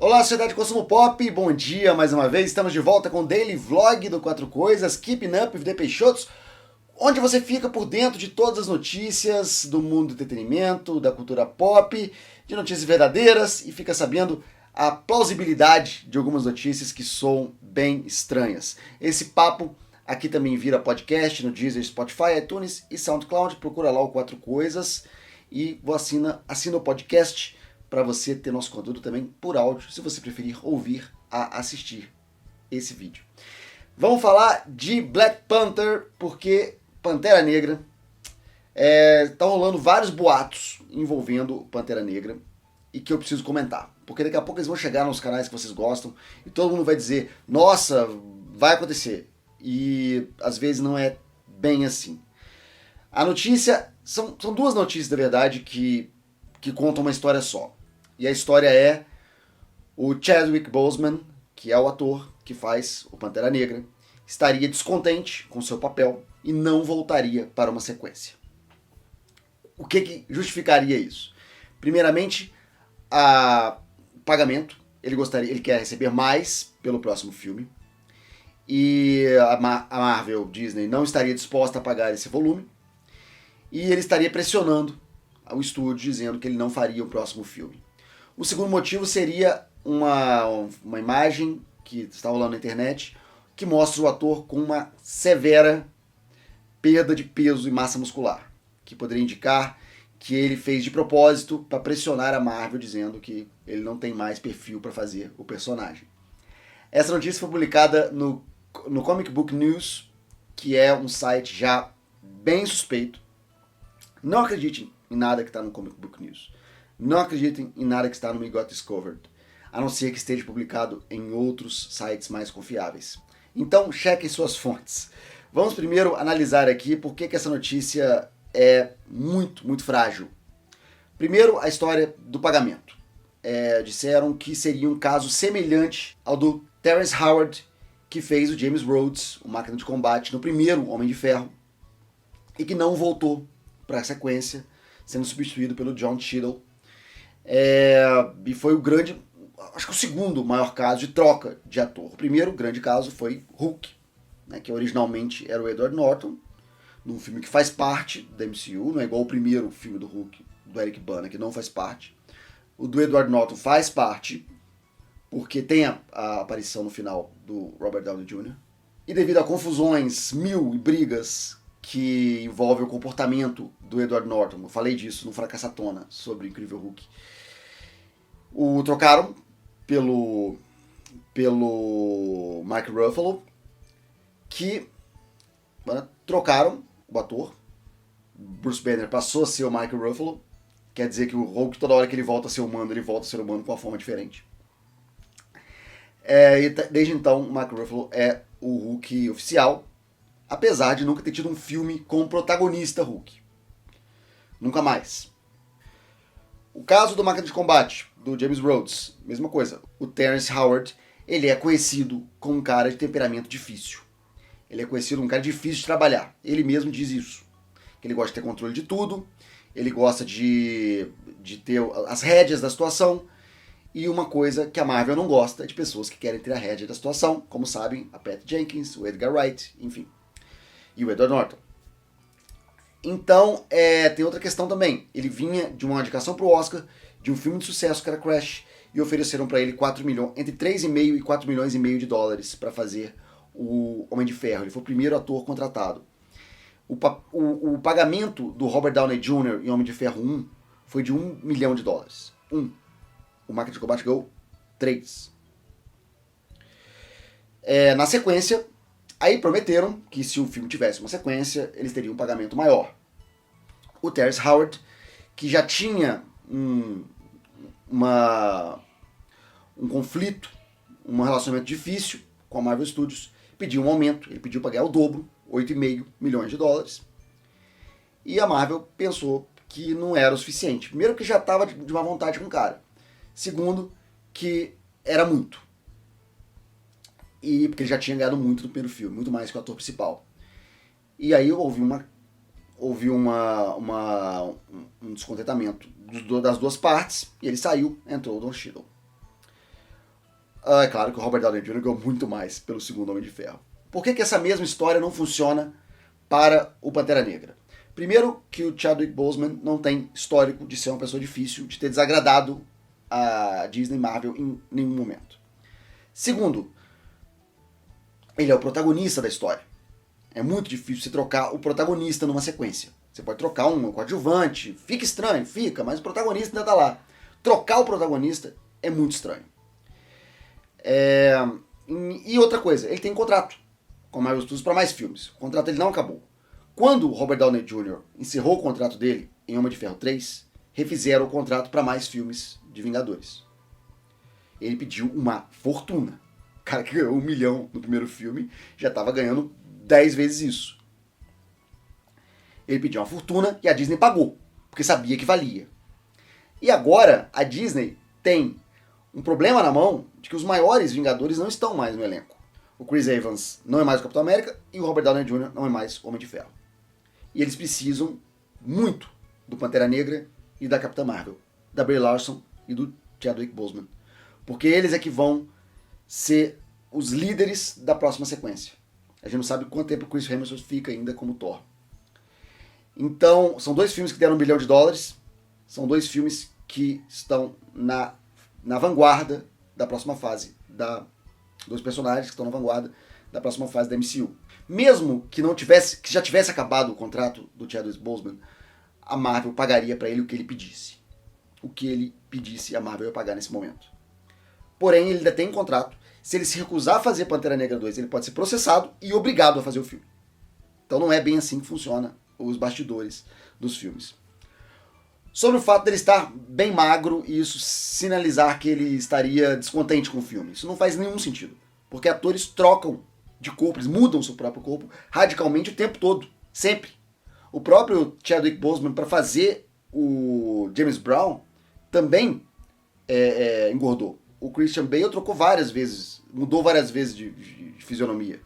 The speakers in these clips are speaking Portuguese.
Olá, Sociedade Consumo Pop, bom dia mais uma vez. Estamos de volta com o Daily Vlog do Quatro Coisas, Keeping Up with the Peixotos, onde você fica por dentro de todas as notícias do mundo do entretenimento, da cultura pop, de notícias verdadeiras e fica sabendo a plausibilidade de algumas notícias que soam bem estranhas. Esse papo aqui também vira podcast no Deezer, Spotify, iTunes e SoundCloud. Procura lá o Quatro Coisas e assina o podcast para você ter nosso conteúdo também por áudio, se você preferir ouvir a assistir esse vídeo. Vamos falar de Black Panther, porque Pantera Negra tá rolando vários boatos envolvendo Pantera Negra e que eu preciso comentar, porque daqui a pouco eles vão chegar nos canais que vocês gostam e todo mundo vai dizer, nossa, vai acontecer, e às vezes não é bem assim. A notícia, são duas notícias na verdade que contam uma história só. E a história é o Chadwick Boseman, que é o ator que faz o Pantera Negra, estaria descontente com seu papel e não voltaria para uma sequência. O que justificaria isso? Primeiramente, o pagamento. Ele quer receber mais pelo próximo filme. E a Marvel, Disney, não estaria disposta a pagar esse volume. E ele estaria pressionando o estúdio, dizendo que ele não faria o próximo filme. O segundo motivo seria uma imagem que está rolando na internet que mostra o ator com uma severa perda de peso e massa muscular, que poderia indicar que ele fez de propósito para pressionar a Marvel, dizendo que ele não tem mais perfil para fazer o personagem. Essa notícia foi publicada no Comic Book News, que é um site já bem suspeito. Não acreditem em nada que está no Comic Book News. Não acreditem em nada que está no We Got Discovered, a não ser que esteja publicado em outros sites mais confiáveis. Então, chequem suas fontes. Vamos primeiro analisar aqui por que essa notícia é muito, muito frágil. Primeiro, a história do pagamento. Disseram que seria um caso semelhante ao do Terrence Howard, que fez o James Rhodes, o Máquina de Combate, no primeiro Homem de Ferro, e que não voltou para a sequência, sendo substituído pelo John Cheadle. E foi acho que o segundo maior caso de troca de ator. O primeiro grande caso foi Hulk, né, que originalmente era o Edward Norton, num filme que faz parte da MCU, não é igual o primeiro filme do Hulk, do Eric Bana, que não faz parte. O do Edward Norton faz parte, porque tem a aparição no final do Robert Downey Jr. E devido a confusões e brigas que envolvem o comportamento do Edward Norton, eu falei disso no Fracassatona, sobre o Incrível Hulk, o trocaram pelo Mark Ruffalo, que trocaram o ator. Bruce Banner passou a ser o Mark Ruffalo, quer dizer que o Hulk, toda hora que ele volta a ser humano, ele volta a ser humano com uma forma diferente. E desde então, o Mark Ruffalo é o Hulk oficial, apesar de nunca ter tido um filme com o protagonista Hulk. Nunca mais. O caso do Máquina de Combate, do James Rhodes, mesma coisa. O Terrence Howard, ele é conhecido como um cara de temperamento difícil. Ele é conhecido como um cara difícil de trabalhar. Ele mesmo diz isso. Que ele gosta de ter controle de tudo, ele gosta de ter as rédeas da situação. E uma coisa que a Marvel não gosta é de pessoas que querem ter a rédea da situação, como sabem, a Patty Jenkins, o Edgar Wright, enfim. E o Edward Norton. Então, tem outra questão também. Ele vinha de uma indicação para o Oscar de um filme de sucesso que era Crash, e ofereceram para ele entre 3,5 e 4 milhões e meio de dólares para fazer o Homem de Ferro. Ele foi o primeiro ator contratado. O pagamento do Robert Downey Jr. em Homem de Ferro 1 foi de $1 milhão. O Máquina de Combate ganhou 3. Na sequência, aí prometeram que se o filme tivesse uma sequência, eles teriam um pagamento maior. O Terrence Howard, que já tinha um conflito, um relacionamento difícil com a Marvel Studios, pediu um aumento, ele pediu para ganhar o dobro, 8,5 milhões de dólares. E a Marvel pensou que não era o suficiente. Primeiro, que já estava de má vontade com o cara. Segundo, que era muito. E porque ele já tinha ganhado muito no primeiro filme, muito mais que o ator principal. E aí houve um descontentamento das duas partes, e ele saiu, entrou o Don Cheadle. É claro que o Robert Downey Jr. ganhou muito mais pelo segundo Homem de Ferro. Por que essa mesma história não funciona para o Pantera Negra? Primeiro, que o Chadwick Boseman não tem histórico de ser uma pessoa difícil, de ter desagradado a Disney Marvel em nenhum momento. Segundo, ele é o protagonista da história. É muito difícil você trocar o protagonista numa sequência. Você pode trocar um coadjuvante, fica estranho, fica, mas o protagonista ainda tá lá. Trocar o protagonista é muito estranho. E outra coisa, ele tem contrato com a Marvel Studios para mais filmes. O contrato dele não acabou. Quando o Robert Downey Jr. encerrou o contrato dele em Homem de Ferro 3, refizeram o contrato para mais filmes de Vingadores. Ele pediu uma fortuna. O cara que ganhou 1 milhão no primeiro filme já estava ganhando 10 vezes isso. Ele pediu uma fortuna e a Disney pagou, porque sabia que valia. E agora a Disney tem um problema na mão de que os maiores Vingadores não estão mais no elenco. O Chris Evans não é mais o Capitão América e o Robert Downey Jr. não é mais o Homem de Ferro. E eles precisam muito do Pantera Negra e da Capitã Marvel, da Brie Larson e do Chadwick Boseman. Porque eles é que vão ser os líderes da próxima sequência. A gente não sabe quanto tempo o Chris Hemsworth fica ainda como Thor. Então, são 2 filmes que deram $1 bilhão. São 2 filmes que estão na vanguarda da próxima fase. Dos personagens que estão na vanguarda da próxima fase da MCU. Mesmo que que já tivesse acabado o contrato do Chadwick Boseman, a Marvel pagaria para ele o que ele pedisse. O que ele pedisse, a Marvel ia pagar nesse momento. Porém, ele ainda tem um contrato. Se ele se recusar a fazer Pantera Negra 2, ele pode ser processado e obrigado a fazer o filme. Então não é bem assim que funciona os bastidores dos filmes. Sobre o fato dele estar bem magro e isso sinalizar que ele estaria descontente com o filme. Isso não faz nenhum sentido. Porque atores trocam de corpo, eles mudam seu próprio corpo radicalmente o tempo todo. Sempre. O próprio Chadwick Boseman, para fazer o James Brown, também engordou. O Christian Bale trocou várias vezes, mudou várias vezes de fisionomia.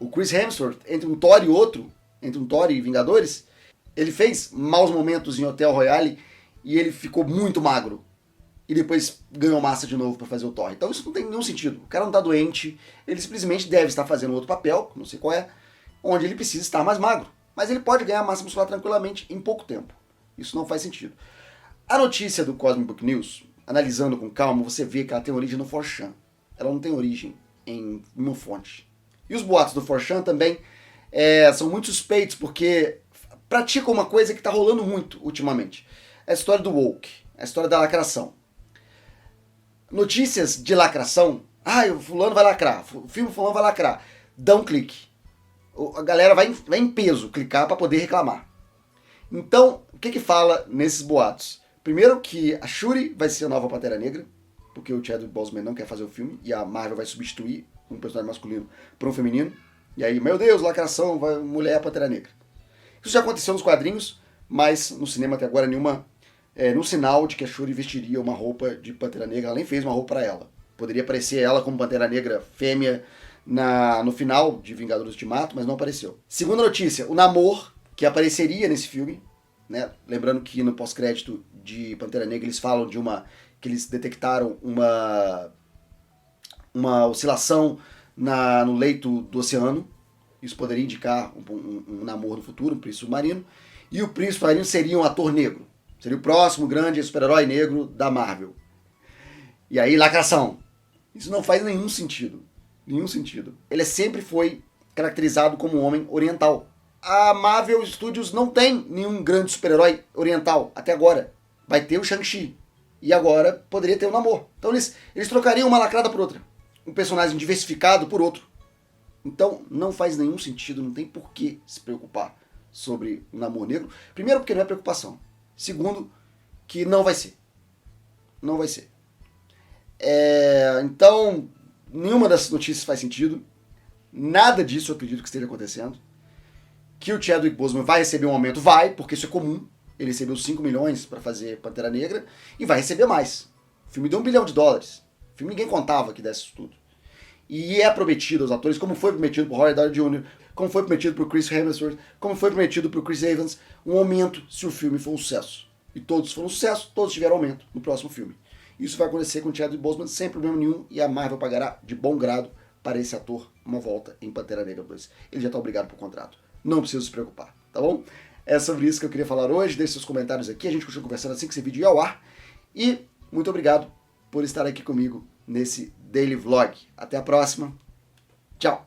O Chris Hemsworth, entre um Thor e outro, entre um Thor e Vingadores, ele fez maus momentos em Hotel Royale e ele ficou muito magro. E depois ganhou massa de novo para fazer o Thor. Então isso não tem nenhum sentido. O cara não tá doente, ele simplesmente deve estar fazendo outro papel, não sei qual é, onde ele precisa estar mais magro. Mas ele pode ganhar massa muscular tranquilamente em pouco tempo. Isso não faz sentido. A notícia do Cosmic Book News, analisando com calma, você vê que ela tem origem no 4chan. Ela não tem origem em uma fonte. E os boatos do 4chan também são muito suspeitos, porque praticam uma coisa que está rolando muito ultimamente. É a história do woke, a história da lacração. Notícias de lacração, o fulano vai lacrar, o filme fulano vai lacrar, dá um clique. A galera vai em peso clicar para poder reclamar. Então, o que fala nesses boatos? Primeiro que a Shuri vai ser a nova Pantera Negra, porque o Chadwick Boseman não quer fazer o filme, e a Marvel vai substituir um personagem masculino por um feminino. E aí, meu Deus, lacração, mulher Pantera Negra. Isso já aconteceu nos quadrinhos, mas no cinema até agora nenhum sinal de que a Shuri vestiria uma roupa de Pantera Negra. Ela nem fez uma roupa para ela. Poderia aparecer ela como Pantera Negra fêmea no final de Vingadores Ultimato, mas não apareceu. Segunda notícia, o Namor, que apareceria nesse filme, né? Lembrando que no pós-crédito de Pantera Negra eles falam que eles detectaram uma oscilação no leito do oceano. Isso poderia indicar um Namor no futuro, um príncipe submarino. E o príncipe submarino seria um ator negro. Seria o próximo grande super-herói negro da Marvel. E aí, lacração. Isso não faz nenhum sentido. Nenhum sentido. Ele sempre foi caracterizado como um homem oriental. A Marvel Studios não tem nenhum grande super-herói oriental até agora. Vai ter o Shang-Chi. E agora poderia ter o Namor. Então eles trocariam uma lacrada por outra. Um personagem diversificado por outro. Então não faz nenhum sentido, não tem por que se preocupar sobre o Namor negro. Primeiro, porque não é preocupação. Segundo, que não vai ser. Não vai ser. Então, nenhuma dessas notícias faz sentido. Nada disso eu acredito que esteja acontecendo. Que o Chadwick Boseman vai receber um aumento? Vai, porque isso é comum. Ele recebeu 5 milhões para fazer Pantera Negra e vai receber mais. O filme deu $1 bilhão. O filme ninguém contava que desse isso tudo. E é prometido aos atores, como foi prometido para Robert Downey Jr., como foi prometido para o Chris Hemsworth, como foi prometido para o Chris Evans, um aumento se o filme for um sucesso. E todos foram um sucesso, todos tiveram aumento no próximo filme. Isso vai acontecer com o Chadwick Boseman sem problema nenhum e a Marvel pagará de bom grado para esse ator uma volta em Pantera Negra 2. Ele já está obrigado por contrato. Não precisa se preocupar, tá bom? É sobre isso que eu queria falar hoje. Deixe seus comentários aqui, a gente continua conversando assim que esse vídeo ir ao ar. E muito obrigado por estar aqui comigo nesse Daily Vlog. Até a próxima. Tchau!